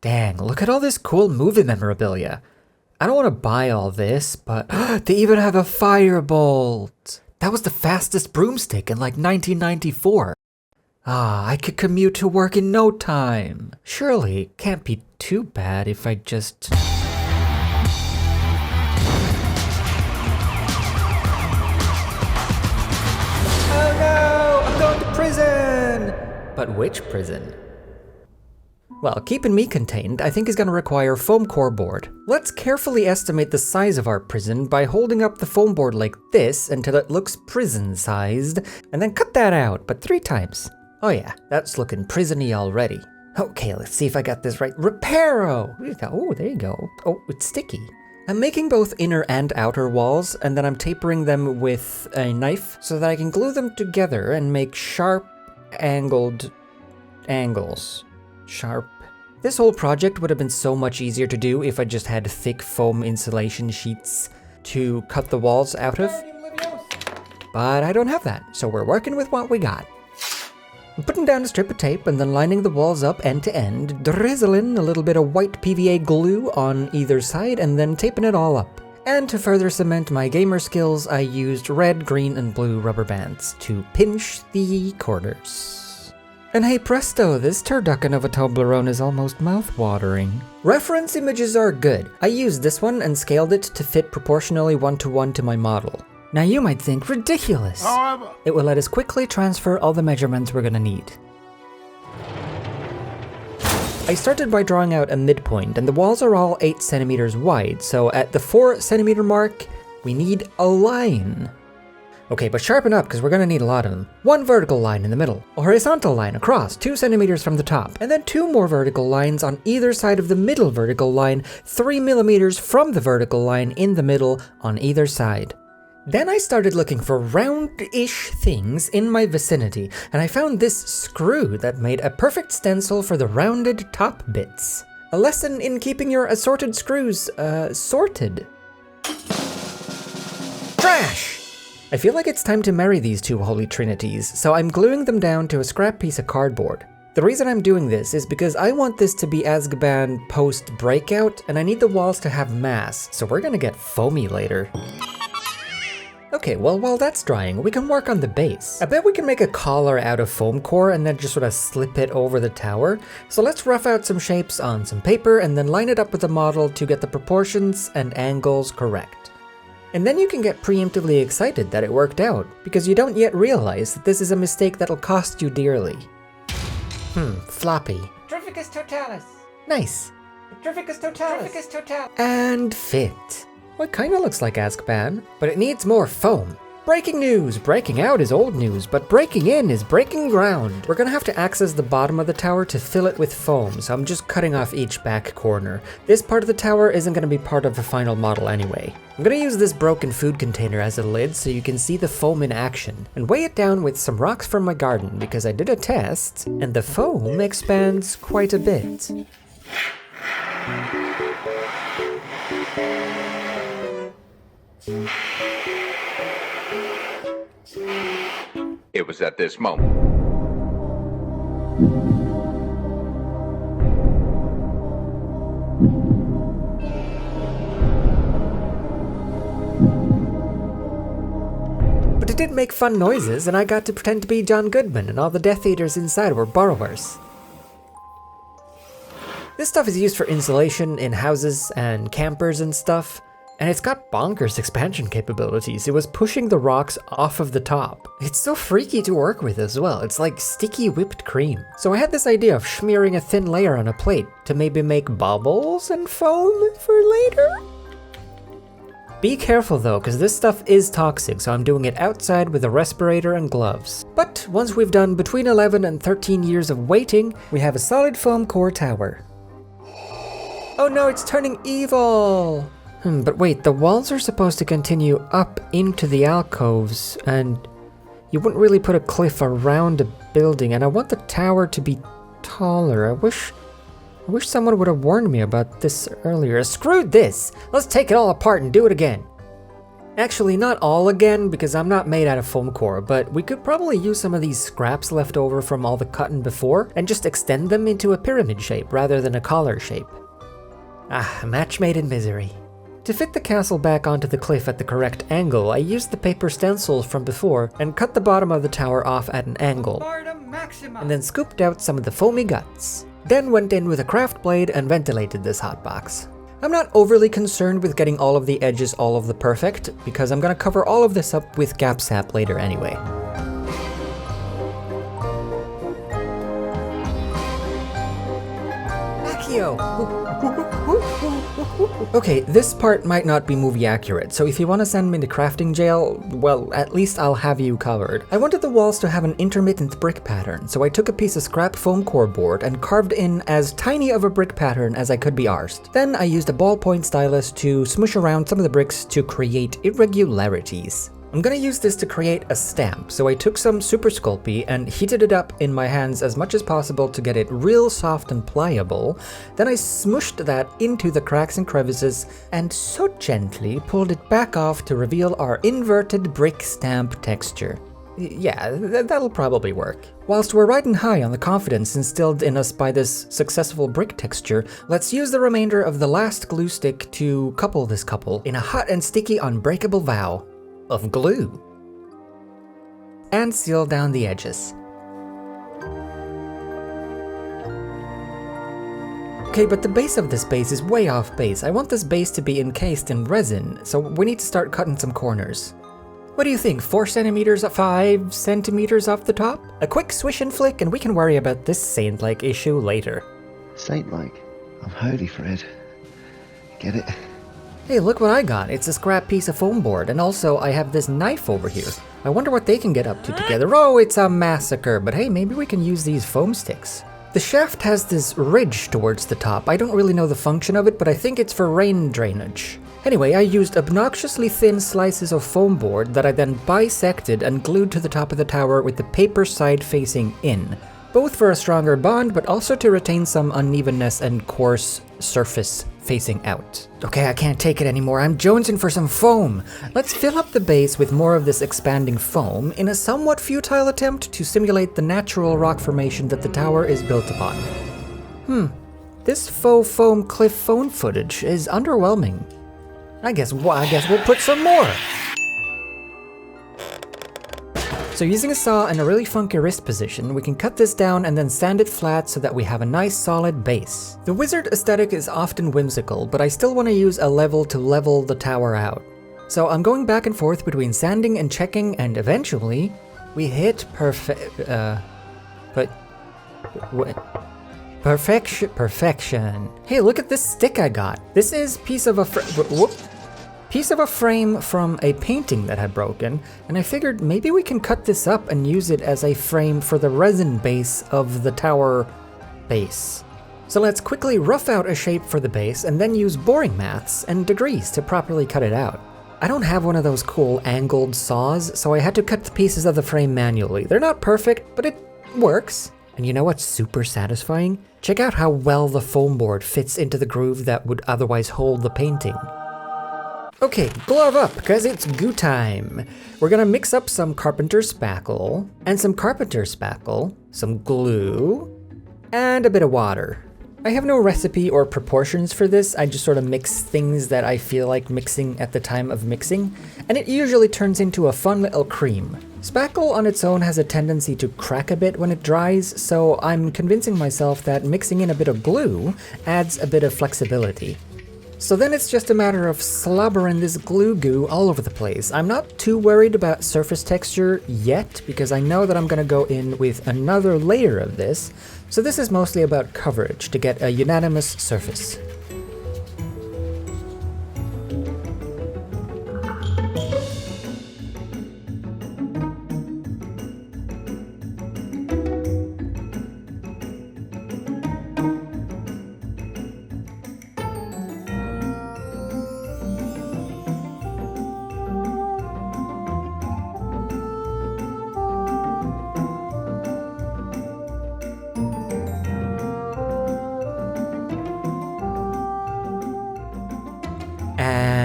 Dang, look at all this cool movie memorabilia. I don't want to buy all this, but they even have a firebolt. That was the fastest broomstick in like 1994. Ah, I could commute to work in no time. Surely it can't be too bad if I just... Oh no, I'm going to prison! But which prison? Well, keeping me contained, I think is going to require foam core board. Let's carefully estimate the size of our prison by holding up the foam board like this until it looks prison-sized, and then cut that out, but 3 times. Oh yeah, that's looking prison-y already. Okay, let's see if I got this right. Reparo! Oh, there you go. Oh, it's sticky. I'm making both inner and outer walls, and then I'm tapering them with a knife so that I can glue them together and make sharp, angled angles. Sharp. This whole project would have been so much easier to do if I just had thick foam insulation sheets to cut the walls out of. But I don't have that, so we're working with what we got. I'm putting down a strip of tape and then lining the walls up end to end, drizzling a little bit of white PVA glue on either side and then taping it all up. And to further cement my gamer skills, I used red, green, and blue rubber bands to pinch the corners. And hey presto, this turducken of a Toblerone is almost mouth-watering. Reference images are good. I used this one and scaled it to fit proportionally 1-to-1 to my model. Now you might think, ridiculous. However, it will let us quickly transfer all the measurements we're gonna need. I started by drawing out a midpoint, and the walls are all 8 centimeters wide, so at the 4 centimeter mark, we need a line. Okay, but sharpen up because we're gonna need a lot of them. 1 vertical line in the middle, a horizontal line across 2 centimeters from the top, and then 2 more vertical lines on either side of the middle vertical line, 3 millimeters from the vertical line in the middle on either side. Then I started looking for round-ish things in my vicinity, and I found this screw that made a perfect stencil for the rounded top bits. A lesson in keeping your assorted screws, sorted. Trash! I feel like it's time to marry these 2 holy trinities, so I'm gluing them down to a scrap piece of cardboard. The reason I'm doing this is because I want this to be AZKABAN post-breakout, and I need the walls to have mass, so we're gonna get foamy later. Okay, well, while that's drying, we can work on the base. I bet we can make a collar out of foam core and then just sort of slip it over the tower. So let's rough out some shapes on some paper and then line it up with the model to get the proportions and angles correct. And then you can get preemptively excited that it worked out, because you don't yet realize that this is a mistake that'll cost you dearly. Floppy. Trificus totalis. Nice. Trificus totalis. Trificus totalis. And fit. Well, it kinda looks like AZKABAN, but it needs more foam. Breaking news! Breaking out is old news, but breaking in is breaking ground. We're gonna have to access the bottom of the tower to fill it with foam, so I'm just cutting off each back corner. This part of the tower isn't gonna be part of the final model anyway. I'm gonna use this broken food container as a lid so you can see the foam in action, and weigh it down with some rocks from my garden because I did a test, and the foam expands quite a bit. It was at this moment. But it did make fun noises, and I got to pretend to be John Goodman, and all the Death Eaters inside were borrowers. This stuff is used for insulation in houses and campers and stuff. And it's got bonkers expansion capabilities. It was pushing the rocks off of the top. It's so freaky to work with as well. It's like sticky whipped cream. So I had this idea of smearing a thin layer on a plate to maybe make bubbles and foam for later. Be careful though, because this stuff is toxic, so I'm doing it outside with a respirator and gloves. But once we've done between 11 and 13 years of waiting, we have a solid foam core tower. Oh no, it's turning evil! But wait, the walls are supposed to continue up into the alcoves, and you wouldn't really put a cliff around a building, and I want the tower to be taller. I wish someone would have warned me about this earlier. Screw this! Let's take it all apart and do it again. Actually, not all again, because I'm not made out of foam core, but we could probably use some of these scraps left over from all the cutting before and just extend them into a pyramid shape rather than a collar shape. Ah, a match made in misery. To fit the castle back onto the cliff at the correct angle, I used the paper stencils from before and cut the bottom of the tower off at an angle, and then scooped out some of the foamy guts. Then went in with a craft blade and ventilated this hotbox. I'm not overly concerned with getting all of the edges all of the perfect, because I'm gonna cover all of this up with GapSap later anyway. Accio! Okay, this part might not be movie accurate, so if you want to send me to crafting jail, well, at least I'll have you covered. I wanted the walls to have an intermittent brick pattern, so I took a piece of scrap foam core board and carved in as tiny of a brick pattern as I could be arsed. Then I used a ballpoint stylus to smush around some of the bricks to create irregularities. I'm gonna use this to create a stamp, so I took some Super Sculpey and heated it up in my hands as much as possible to get it real soft and pliable. Then I smushed that into the cracks and crevices and so gently pulled it back off to reveal our inverted brick stamp texture. Yeah, that'll probably work. Whilst we're riding high on the confidence instilled in us by this successful brick texture, let's use the remainder of the last glue stick to couple this couple in a hot and sticky unbreakable vow of glue. And seal down the edges. Okay, but the base of this base is way off base. I want this base to be encased in resin, so we need to start cutting some corners. What do you think, 4 centimeters, 5 centimeters off the top? A quick swish and flick and we can worry about this saint-like issue later. Saint-like? I'm holy, Fred. Get it? Hey, look what I got. It's a scrap piece of foam board, and also I have this knife over here. I wonder what they can get up to together. Oh, it's a massacre, but hey, maybe we can use these foam sticks. The shaft has this ridge towards the top. I don't really know the function of it, but I think it's for rain drainage. Anyway, I used obnoxiously thin slices of foam board that I then bisected and glued to the top of the tower with the paper side facing in. Both for a stronger bond, but also to retain some unevenness and coarse surface facing out. Okay, I can't take it anymore. I'm jonesing for some foam. Let's fill up the base with more of this expanding foam in a somewhat futile attempt to simulate the natural rock formation that the tower is built upon. This faux foam cliff phone footage is underwhelming. I guess we'll put some more. So using a saw and a really funky wrist position, we can cut this down and then sand it flat so that we have a nice solid base. The wizard aesthetic is often whimsical, but I still want to use a level to level the tower out. So I'm going back and forth between sanding and checking, and eventually we hit perfection. Hey, look at this stick I got. This is piece of a frame from a painting that had broken, and I figured maybe we can cut this up and use it as a frame for the resin base of the tower base. So let's quickly rough out a shape for the base and then use boring maths and degrees to properly cut it out. I don't have one of those cool angled saws, so I had to cut the pieces of the frame manually. They're not perfect, but it works. And you know what's super satisfying? Check out how well the foam board fits into the groove that would otherwise hold the painting. Okay, glove up, because it's goo time. We're gonna mix up some carpenter spackle, and some carpenter spackle, some glue, and a bit of water. I have no recipe or proportions for this, I just sort of mix things that I feel like mixing at the time of mixing, and it usually turns into a fun little cream. Spackle on its own has a tendency to crack a bit when it dries, so I'm convincing myself that mixing in a bit of glue adds a bit of flexibility. So then it's just a matter of slobbering this glue goo all over the place. I'm not too worried about surface texture yet, because I know that I'm gonna go in with another layer of this, so this is mostly about coverage to get a unanimous surface.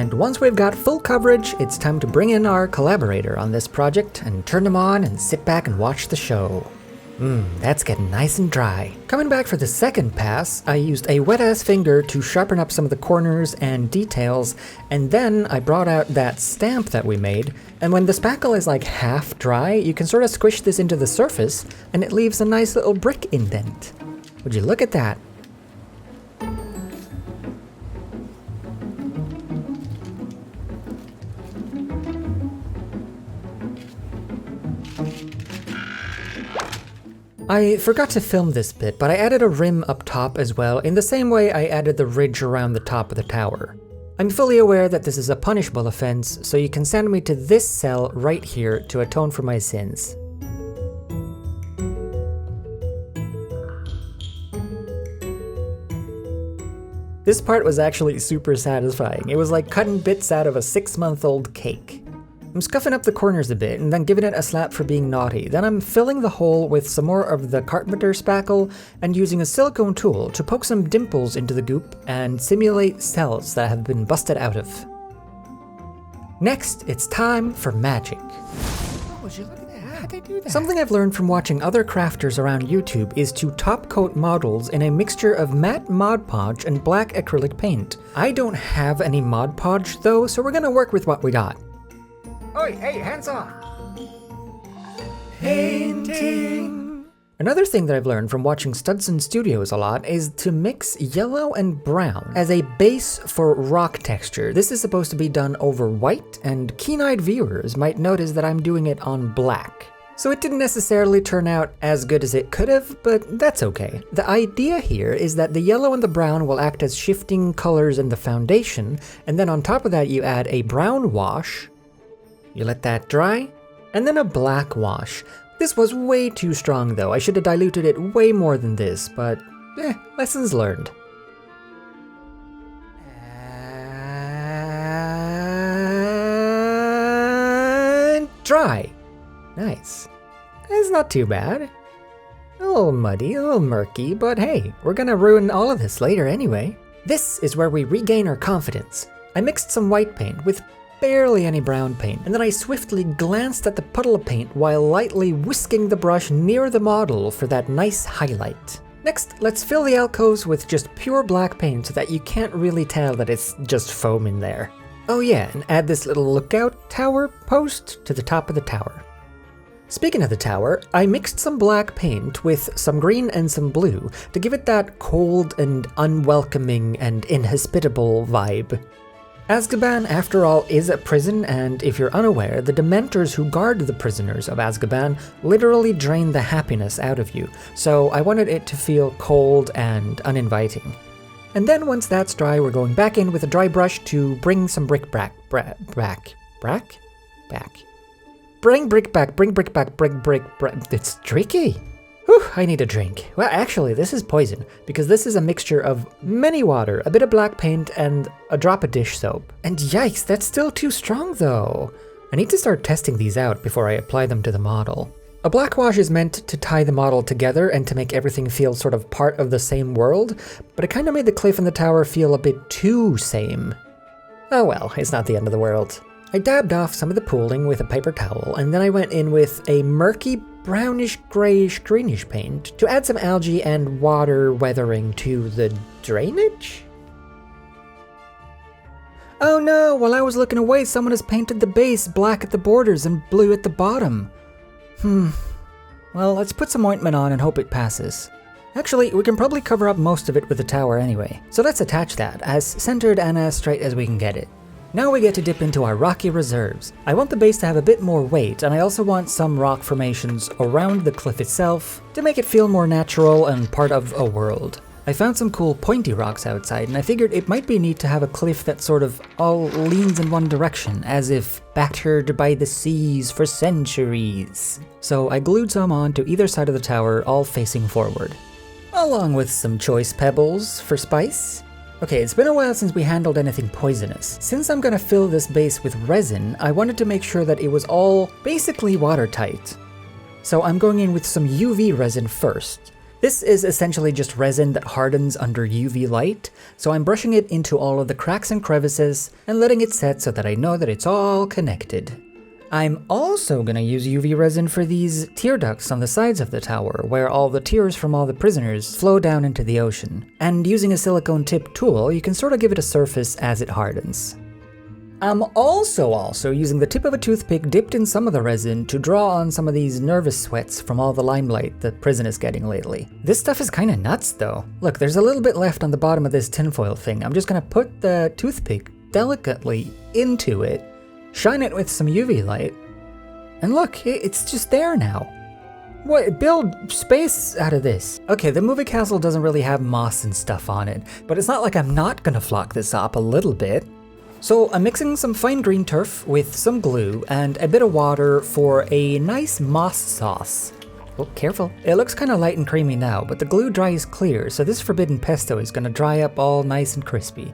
And once we've got full coverage, it's time to bring in our collaborator on this project and turn them on and sit back and watch the show. That's getting nice and dry. Coming back for the second pass, I used a wet-ass finger to sharpen up some of the corners and details, and then I brought out that stamp that we made, and when the spackle is like half dry, you can sort of squish this into the surface, and it leaves a nice little brick indent. Would you look at that? I forgot to film this bit, but I added a rim up top as well, in the same way I added the ridge around the top of the tower. I'm fully aware that this is a punishable offense, so you can send me to this cell right here to atone for my sins. This part was actually super satisfying. It was like cutting bits out of a 6-month-old cake. I'm scuffing up the corners a bit and then giving it a slap for being naughty. Then I'm filling the hole with some more of the carpenter spackle and using a silicone tool to poke some dimples into the goop and simulate cells that have been busted out of. Next, it's time for magic. Oh, would you look at that? How'd they do that? Something I've learned from watching other crafters around YouTube is to top coat models in a mixture of matte Mod Podge and black acrylic paint. I don't have any Mod Podge though, so we're gonna work with what we got. Oi, hey, hands off! Painting! Another thing that I've learned from watching Studson Studios a lot is to mix yellow and brown as a base for rock texture. This is supposed to be done over white, and keen-eyed viewers might notice that I'm doing it on black. So it didn't necessarily turn out as good as it could have, but that's okay. The idea here is that the yellow and the brown will act as shifting colors in the foundation, and then on top of that you add a brown wash. You let that dry, and then a black wash. This was way too strong though. I should have diluted it way more than this, but lessons learned. And dry. Nice. It's not too bad. A little muddy, a little murky, but hey, we're gonna ruin all of this later anyway. This is where we regain our confidence. I mixed some white paint with barely any brown paint, and then I swiftly glanced at the puddle of paint while lightly whisking the brush near the model for that nice highlight. Next, let's fill the alcoves with just pure black paint so that you can't really tell that it's just foam in there. Oh yeah, and add this little lookout tower post to the top of the tower. Speaking of the tower, I mixed some black paint with some green and some blue to give it that cold and unwelcoming and inhospitable vibe. AZKABAN, after all, is a prison, and if you're unaware, the Dementors who guard the prisoners of AZKABAN literally drain the happiness out of you, so I wanted it to feel cold and uninviting. And then once that's dry, we're going back in with a dry brush to bring some brick back. Bring brick back, it's tricky. Whew, I need a drink. Well, actually, this is poison, because this is a mixture of many water, a bit of black paint, and a drop of dish soap. And yikes, that's still too strong though. I need to start testing these out before I apply them to the model. A black wash is meant to tie the model together and to make everything feel sort of part of the same world, but it kind of made the cliff and the tower feel a bit too same. Oh well, it's not the end of the world. I dabbed off some of the pooling with a paper towel, and then I went in with a murky brownish grayish greenish paint to add some algae and water weathering to the drainage? Oh no, while I was looking away, someone has painted the base black at the borders and blue at the bottom. Well, let's put some ointment on and hope it passes. Actually, we can probably cover up most of it with the tower anyway, so let's attach that as centered and as straight as we can get it. Now we get to dip into our rocky reserves. I want the base to have a bit more weight, and I also want some rock formations around the cliff itself to make it feel more natural and part of a world. I found some cool pointy rocks outside, and I figured it might be neat to have a cliff that sort of all leans in one direction, as if battered by the seas for centuries. So I glued some on to either side of the tower, all facing forward. Along with some choice pebbles for spice. Okay, it's been a while since we handled anything poisonous. Since I'm gonna fill this base with resin, I wanted to make sure that it was all basically watertight. So I'm going in with some UV resin first. This is essentially just resin that hardens under UV light, so I'm brushing it into all of the cracks and crevices and letting it set so that I know that it's all connected. I'm also gonna use UV resin for these tear ducts on the sides of the tower, where all the tears from all the prisoners flow down into the ocean. And using a silicone tip tool, you can sort of give it a surface as it hardens. I'm also using the tip of a toothpick dipped in some of the resin to draw on some of these nervous sweats from all the limelight the prison is getting lately. This stuff is kinda nuts though. Look, there's a little bit left on the bottom of this tinfoil thing. I'm just gonna put the toothpick delicately into it, shine it with some UV light, and look, it's just there now. What, build space out of this. Okay, the movie castle doesn't really have moss and stuff on it, but it's not like I'm not gonna flock this up a little bit. So I'm mixing some fine green turf with some glue and a bit of water for a nice moss sauce. Oh, careful. It looks kind of light and creamy now, but the glue dries clear, so this forbidden pesto is gonna dry up all nice and crispy.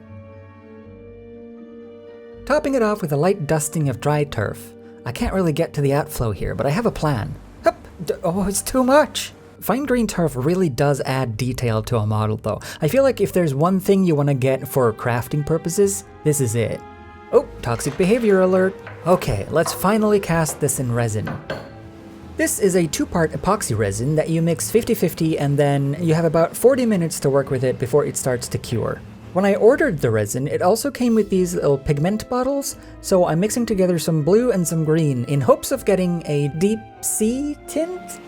Topping it off with a light dusting of dry turf. I can't really get to the outflow here, but I have a plan. Hup! Oh, it's too much! Fine green turf really does add detail to a model though. I feel like if there's one thing you want to get for crafting purposes, this is it. Oh, toxic behavior alert. Okay, let's finally cast this in resin. This is a 2-part epoxy resin that you mix 50-50 and then you have about 40 minutes to work with it before it starts to cure. When I ordered the resin, it also came with these little pigment bottles, so I'm mixing together some blue and some green in hopes of getting a deep sea tint?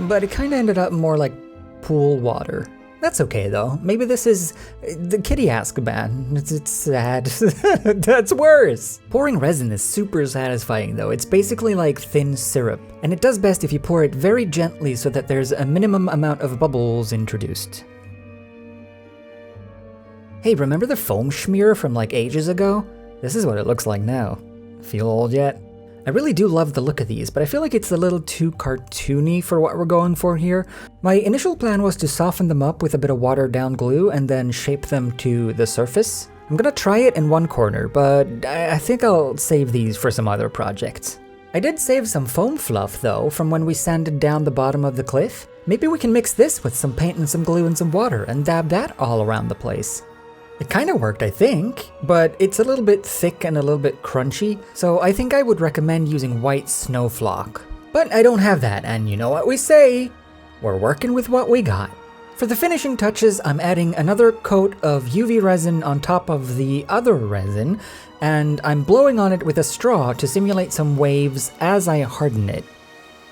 But it kinda ended up more like pool water. That's okay though. Maybe this is the kitty AZKABAN. It's sad. That's worse. Pouring resin is super satisfying though. It's basically like thin syrup. And it does best if you pour it very gently so that there's a minimum amount of bubbles introduced. Hey, remember the foam schmear from like ages ago? This is what it looks like now. Feel old yet? I really do love the look of these, but I feel like it's a little too cartoony for what we're going for here. My initial plan was to soften them up with a bit of watered down glue and then shape them to the surface. I'm gonna try it in one corner, but I think I'll save these for some other projects. I did save some foam fluff though from when we sanded down the bottom of the cliff. Maybe we can mix this with some paint and some glue and some water and dab that all around the place. It kind of worked, I think, but it's a little bit thick and a little bit crunchy, so I think I would recommend using white snow flock. But I don't have that, and you know what we say, we're working with what we got. For the finishing touches, I'm adding another coat of UV resin on top of the other resin, and I'm blowing on it with a straw to simulate some waves as I harden it.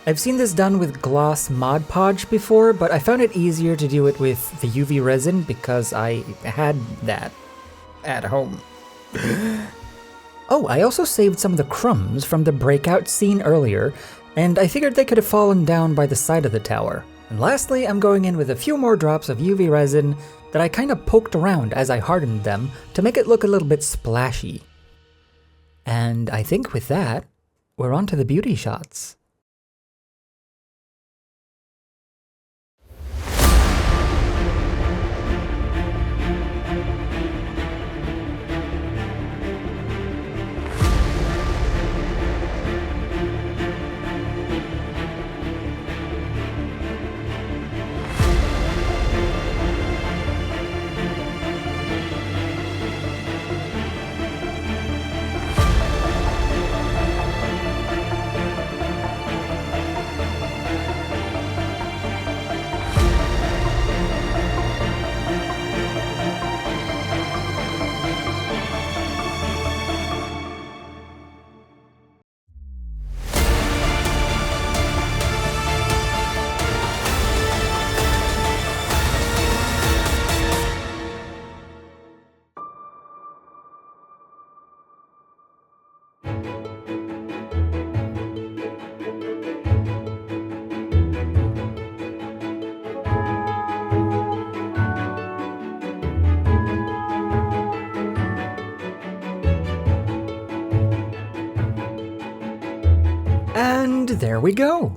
I've seen this done with gloss Mod Podge before, but I found it easier to do it with the UV resin because I had that at home. Oh, I also saved some of the crumbs from the breakout scene earlier, and I figured they could have fallen down by the side of the tower. And lastly, I'm going in with a few more drops of UV resin that I kind of poked around as I hardened them to make it look a little bit splashy. And I think with that, we're on to the beauty shots. And there we go!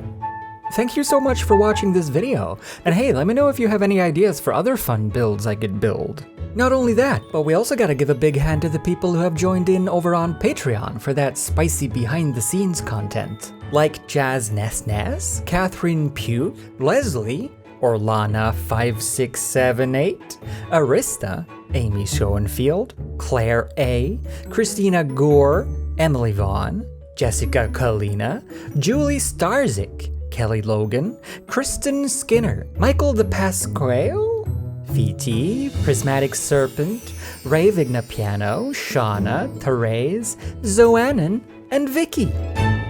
Thank you so much for watching this video, and hey, let me know if you have any ideas for other fun builds I could build. Not only that, but we also gotta give a big hand to the people who have joined in over on Patreon for that spicy behind-the-scenes content. Like Jazz Nesnes, Catherine Pugh, Leslie, Orlana5678, Arista, Amy Schoenfield, Claire A, Christina Gore, Emily Vaughn, Jessica Kalina, Julie Starzik, Kelly Logan, Kristen Skinner, Michael De Pasquale, VT, Prismatic Serpent, Ray Vignapiano, Shauna, Therese, Zoannon, and Vicky.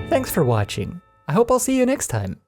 Thanks for watching. I hope I'll see you next time.